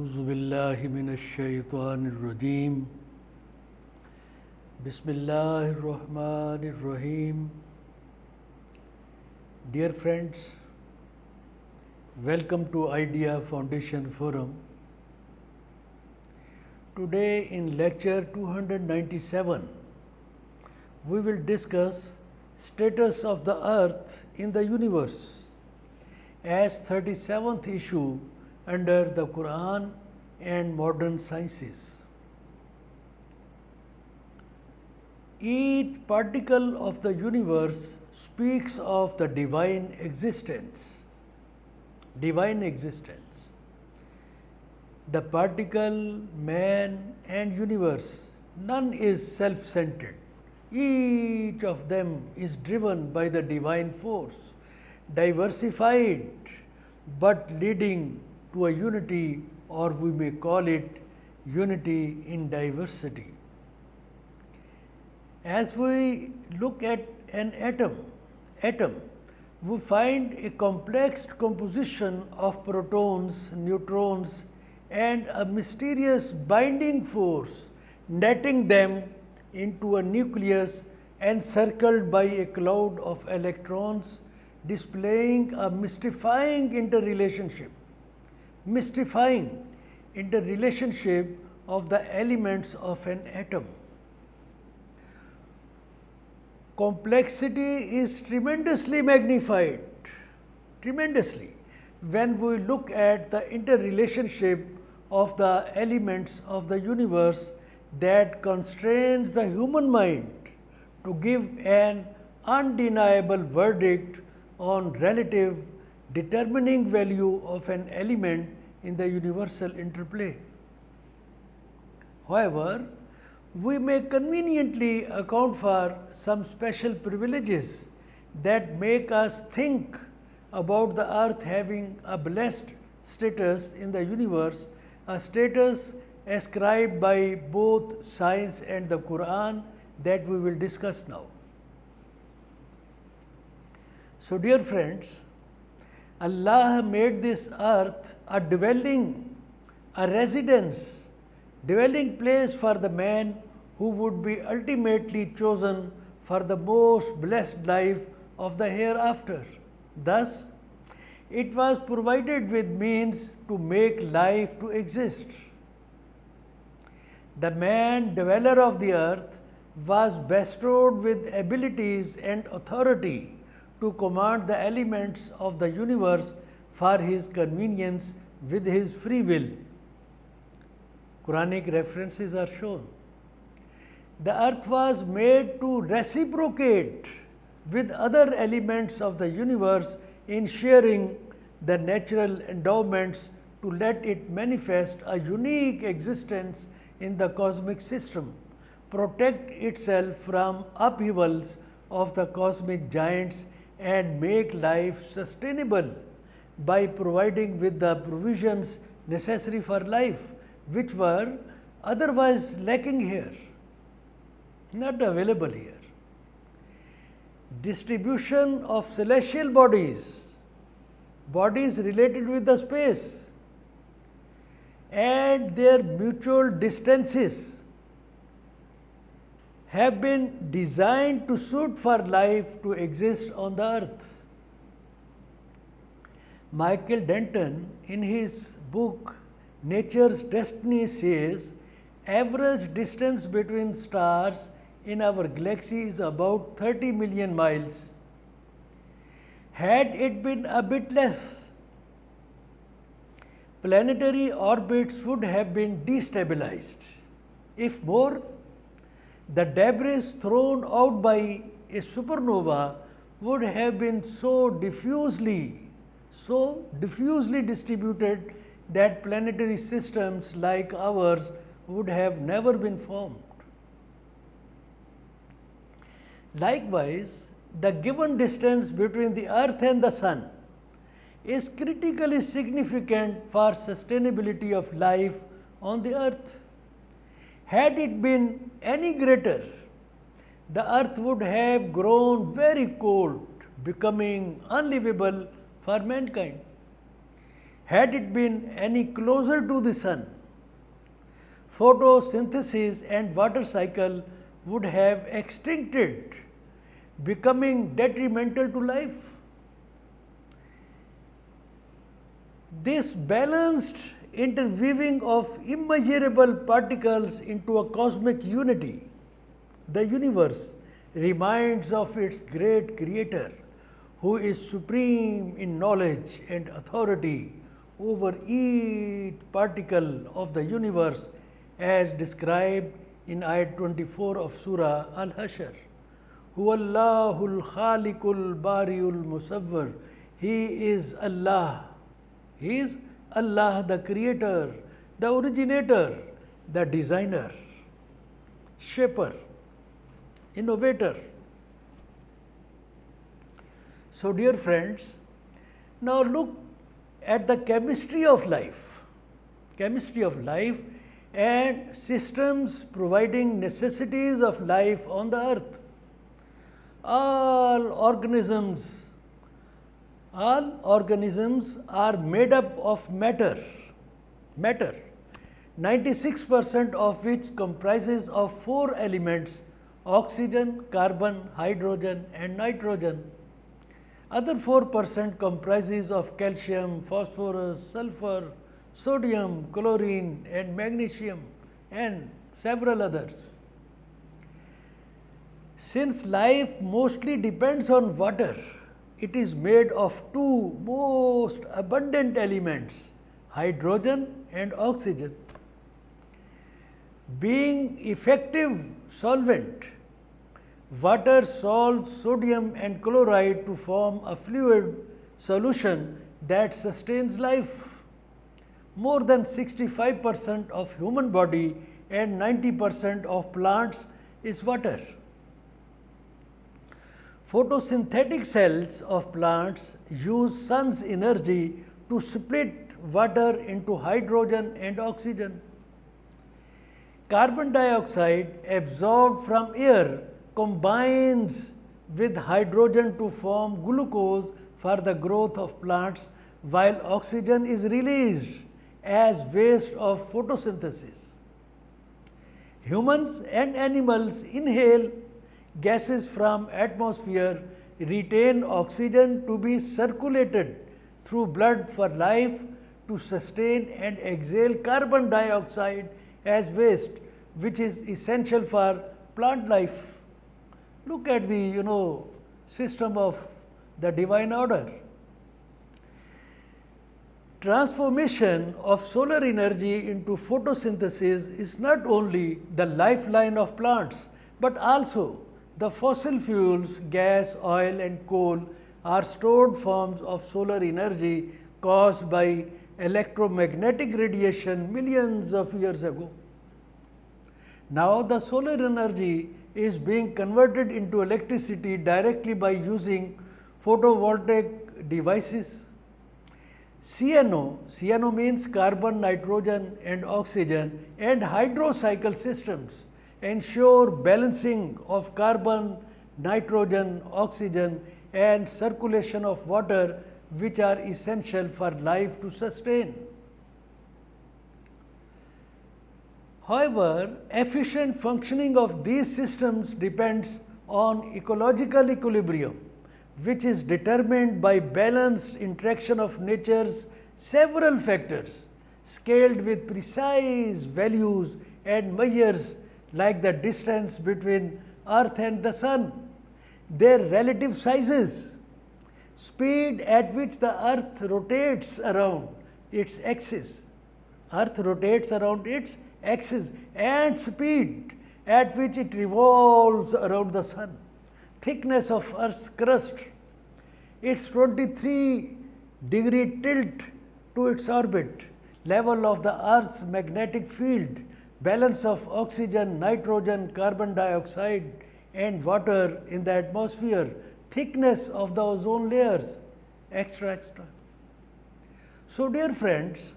أعوذ بالله من الشيطان الرجيم بسم الله الرحمن الرحيم. Dear friends, welcome to Idea Foundation Forum. Today in lecture 297, we will discuss status of the earth in the universe as 37th issue under the Qur'an and Modern Sciences. Each particle of the universe speaks of the divine existence. Divine existence. The particle, man, and universe, none is self-centered. Each of them is driven by the divine force, diversified but leading to a unity, or we may call it unity in diversity. As we look at an atom, we find a complex composition of protons, neutrons, and a mysterious binding force netting them into a nucleus encircled by a cloud of electrons, displaying a mystifying interrelationship of the elements of an atom. Complexity is tremendously magnified, when we look at the interrelationship of the elements of the universe that constrains the human mind to give an undeniable verdict on relative determining value of an element in the universal interplay. However, we may conveniently account for some special privileges that make us think about the earth having a blessed status in the universe, a status ascribed by both science and the Qur'an that we will discuss now. So, dear friends, Allah made this earth a dwelling place for the man who would be ultimately chosen for the most blessed life of the hereafter. Thus, it was provided with means to make life to exist. The man, dweller of the earth, was bestowed with abilities and authority to command the elements of the universe for his convenience with his free will. Quranic references are shown. The earth was made to reciprocate with other elements of the universe in sharing the natural endowments to let it manifest a unique existence in the cosmic system, protect itself from upheavals of the cosmic giants, and make life sustainable by providing with the provisions necessary for life, which were otherwise lacking here, not available here. Distribution of celestial bodies related with the space, and their mutual distances have been designed to suit for life to exist on the earth. Michael Denton, in his book Nature's Destiny, says average distance between stars in our galaxy is about 30 million miles. Had it been a bit less, planetary orbits would have been destabilized. If more, the debris thrown out by a supernova would have been so diffusely distributed that planetary systems like ours would have never been formed. Likewise, the given distance between the earth and the sun is critically significant for sustainability of life on the earth. Had it been any greater, the earth would have grown very cold, becoming unlivable for mankind. Had it been any closer to the sun, photosynthesis and water cycle would have extincted, becoming detrimental to life. This balanced interweaving of immeasurable particles into a cosmic unity, the universe, reminds of its great creator, who is supreme in knowledge and authority over each particle of the universe, as described in ayat 24 of Surah Al-Hashr. Huwallahul Khaliqul Bariul Musawwir. He is Allah. He is Allah, the creator, the originator, the designer, shaper, innovator. So, dear friends, now look at the chemistry of life and systems providing necessities of life on the earth. All organisms are made up of matter, 96% of which comprises of 4 elements: oxygen, carbon, hydrogen and nitrogen. Other 4% comprises of calcium, phosphorus, sulfur, sodium, chlorine and magnesium and several others. Since life mostly depends on water, it is made of 2 most abundant elements, hydrogen and oxygen. Being effective solvent, water solves sodium and chloride to form a fluid solution that sustains life. More than 65% of human body and 90% of plants is water. Photosynthetic cells of plants use sun's energy to split water into hydrogen and oxygen. Carbon dioxide absorbed from air combines with hydrogen to form glucose for the growth of plants, while oxygen is released as waste of photosynthesis. Humans and animals inhale gases from atmosphere, retain oxygen to be circulated through blood for life to sustain, and exhale carbon dioxide as waste, which is essential for plant life. Look at the system of the divine order. Transformation of solar energy into photosynthesis is not only the lifeline of plants, but also the fossil fuels, gas, oil and coal are stored forms of solar energy caused by electromagnetic radiation millions of years ago. Now the solar energy is being converted into electricity directly by using photovoltaic devices. CNO means carbon, nitrogen and oxygen, and hydrocycle systems ensure balancing of carbon, nitrogen, oxygen and circulation of water, which are essential for life to sustain. However, efficient functioning of these systems depends on ecological equilibrium, which is determined by balanced interaction of nature's several factors, scaled with precise values and measures like the distance between Earth and the Sun, their relative sizes, speed at which the Earth rotates around its axis. Earth rotates around its axis, and speed at which it revolves around the Sun, thickness of Earth's crust, its 23-degree tilt to its orbit, level of the Earth's magnetic field, balance of oxygen, nitrogen, carbon dioxide and water in the atmosphere, thickness of the ozone layers, etc. So, dear friends,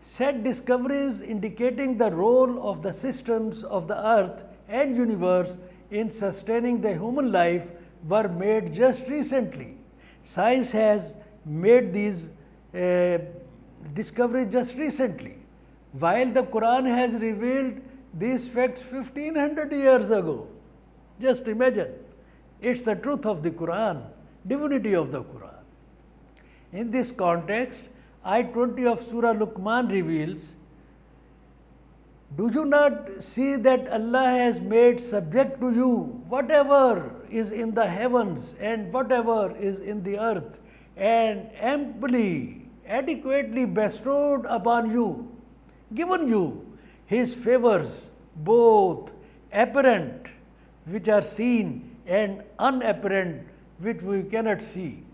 set discoveries indicating the role of the systems of the earth and universe in sustaining the human life were made just recently. Science has made these uh, discovery just recently, while the Quran has revealed these facts 1500 years ago. Just imagine, it's the truth of the Quran, divinity of the Quran. In this context, Ayat 20 of Surah Luqman reveals, do you not see that Allah has made subject to you whatever is in the heavens and whatever is in the earth, and amply, adequately bestowed upon you, given you His favors, both apparent, which are seen, and unapparent, which we cannot see.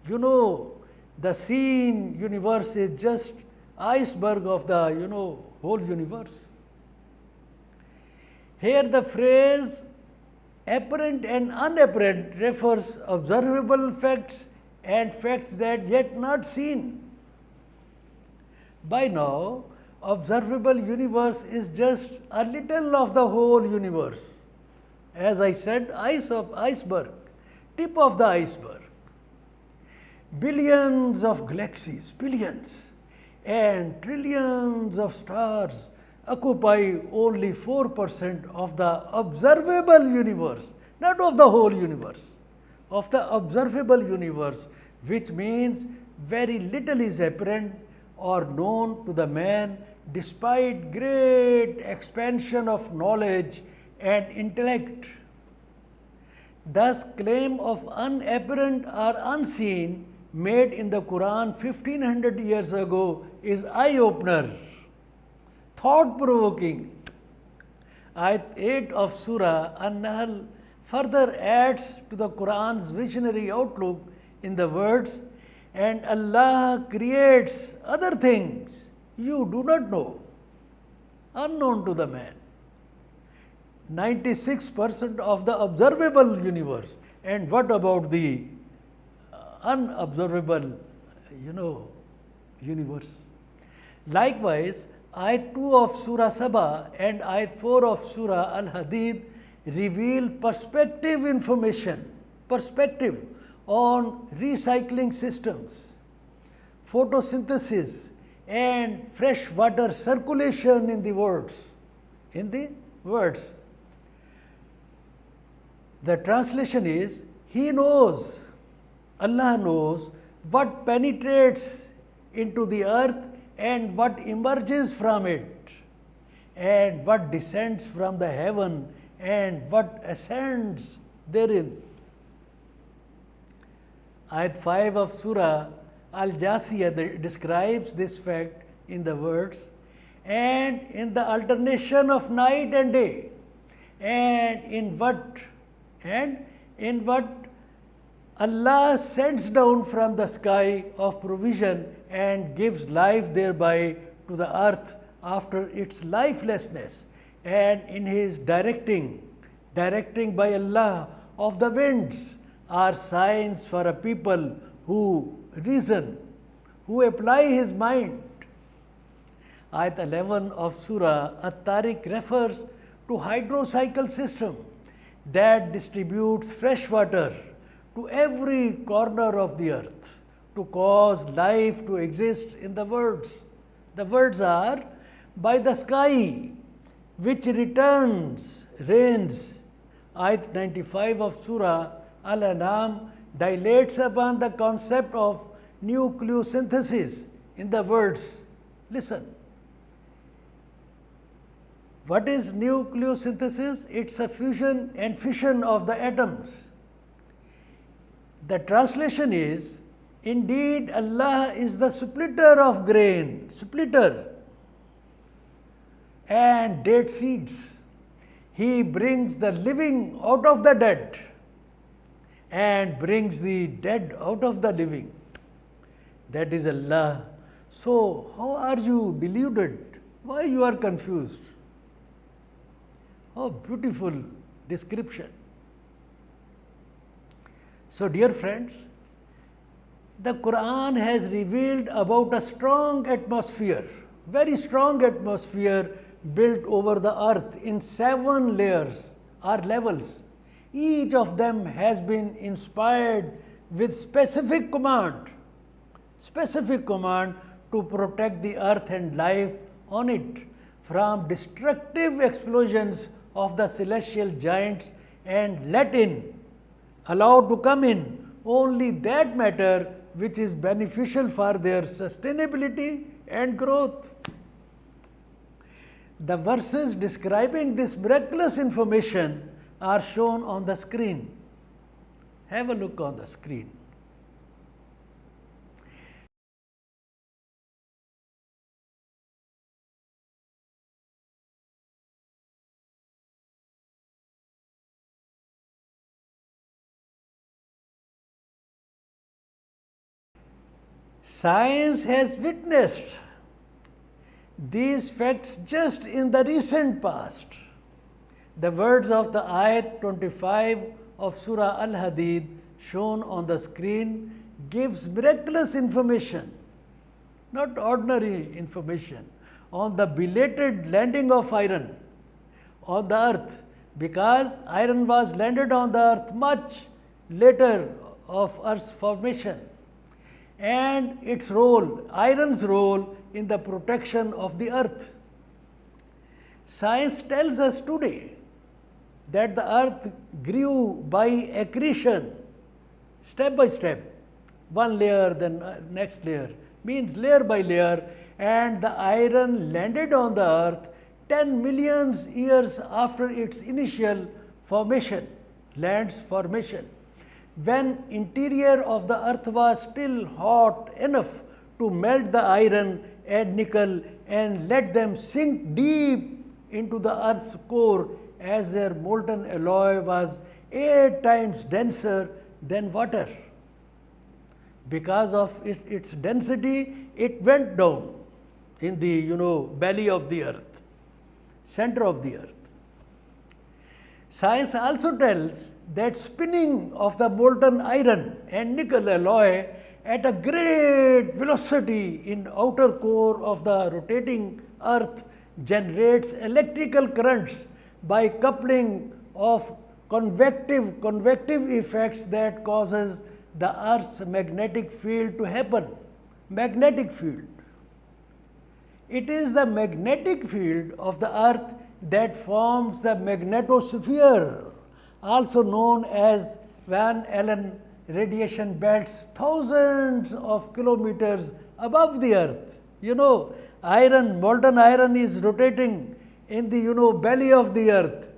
You know, the seen universe is just iceberg of the, whole universe. Here the phrase apparent and unapparent refers observable facts and facts that yet not seen. By now, observable universe is just a little of the whole universe. As I said, iceberg, tip of the iceberg. Billions of galaxies, billions, and trillions of stars occupy only 4% of the observable universe, not of the whole universe, of the observable universe, which means very little is apparent or known to the man despite great expansion of knowledge and intellect. Thus, claim of unapparent or unseen made in the Quran 1500 years ago is eye-opener, thought-provoking. Ayat 8 of Surah An-Nahl further adds to the Quran's visionary outlook in the words, and Allah creates other things you do not know, unknown to the man. 96% of the observable universe, and what about the unobservable, universe? Likewise, Ayat 2 of Surah Saba and Ayat 4 of Surah Al-Hadid reveal perspective information, perspective on recycling systems, photosynthesis, and fresh water circulation in the words. The translation is, He knows, Allah knows what penetrates into the earth and what emerges from it, and what descends from the heaven and what ascends therein. Ayat 5 of Surah Al-Jasiyah describes this fact in the words, and in the alternation of night and day, and in what Allah sends down from the sky of provision and gives life thereby to the earth after its lifelessness, and in His directing by Allah of the winds are signs for a people who reason, who apply His mind. Ayat 11 of Surah At-Tariq refers to hydrocycle system that distributes fresh water to every corner of the earth to cause life to exist in the worlds. The words are, by the sky, which returns rains. Ayat 95 of Surah Al-An'am dilates upon the concept of nucleosynthesis in the words. Listen. What is nucleosynthesis? It's a fusion and fission of the atoms. The translation is, indeed Allah is the splitter of grain, and date seeds. He brings the living out of the dead and brings the dead out of the living. That is Allah. So how are you deluded? Why you are confused? Oh, beautiful description. So, dear friends, the Quran has revealed about a strong atmosphere, very strong atmosphere built over the earth in 7 layers or levels. Each of them has been inspired with specific command, specific command to protect the earth and life on it from destructive explosions of the celestial giants and let in, allow to come in only that matter which is beneficial for their sustainability and growth. The verses describing this miraculous information are shown on the screen. Have a look on the screen. Science has witnessed these facts just in the recent past. The words of the ayat 25 of Surah Al-Hadid shown on the screen gives miraculous information, not ordinary information, on the belated landing of iron on the earth, because iron was landed on the earth much later of earth's formation, and its role, iron's role in the protection of the earth. Science tells us today that the earth grew by accretion, step by step, one layer then next layer, means layer by layer, and the iron landed on the earth 10 million years after its initial formation, land's formation, when interior of the earth was still hot enough to melt the iron and nickel and let them sink deep into the earth's core, as their molten alloy was 8 times denser than water. Because of its density, it went down in the belly of the earth, center of the earth. Science also tells that spinning of the molten iron and nickel alloy at a great velocity in outer core of the rotating earth generates electrical currents by coupling of convective effects that causes the earth's magnetic field to happen. Magnetic field. It is the magnetic field of the earth that forms the magnetosphere, also known as Van Allen radiation belts, thousands of kilometers above the earth. Molten iron is rotating in the belly of the earth,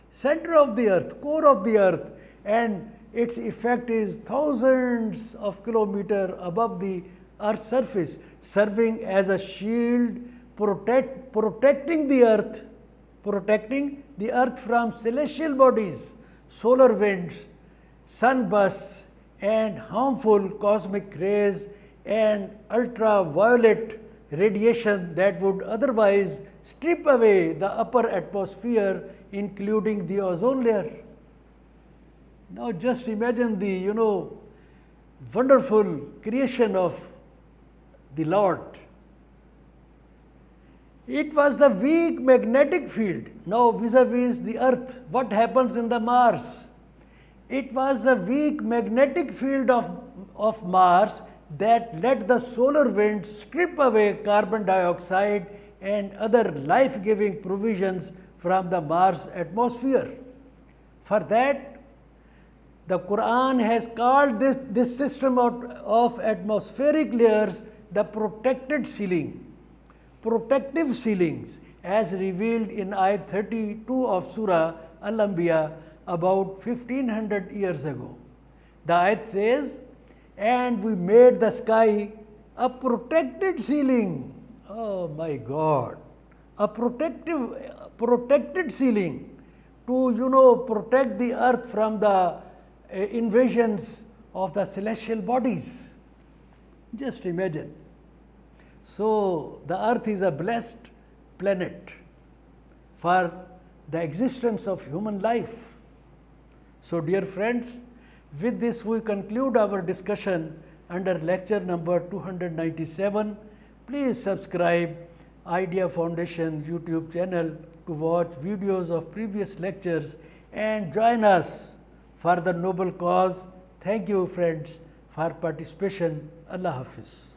center of the earth, core of the earth, and its effect is thousands of kilometers above the earth's surface, serving as a shield protecting the earth from celestial bodies, solar winds, sunbursts, and harmful cosmic rays and ultraviolet radiation that would otherwise strip away the upper atmosphere, including the ozone layer. Now just imagine the wonderful creation of the Lord. It was the weak magnetic field. Now vis-a-vis the earth, what happens in the Mars? It was the weak magnetic field of Mars that let the solar wind strip away carbon dioxide and other life-giving provisions from the Mars atmosphere. For that, the Qur'an has called this system of atmospheric layers the protected ceiling, protective ceilings, as revealed in ayat 32 of Surah Al-Anbiya about 1500 years ago. The ayat says, and we made the sky a protected ceiling. Oh my God, a protected ceiling to protect the earth from the invasions of the celestial bodies. Just imagine. So the earth is a blessed planet for the existence of human life. So dear friends, with this we conclude our discussion under lecture number 297. Please subscribe Idea Foundation YouTube channel to watch videos of previous lectures and join us for the noble cause. Thank you friends for participation. Allah Hafiz.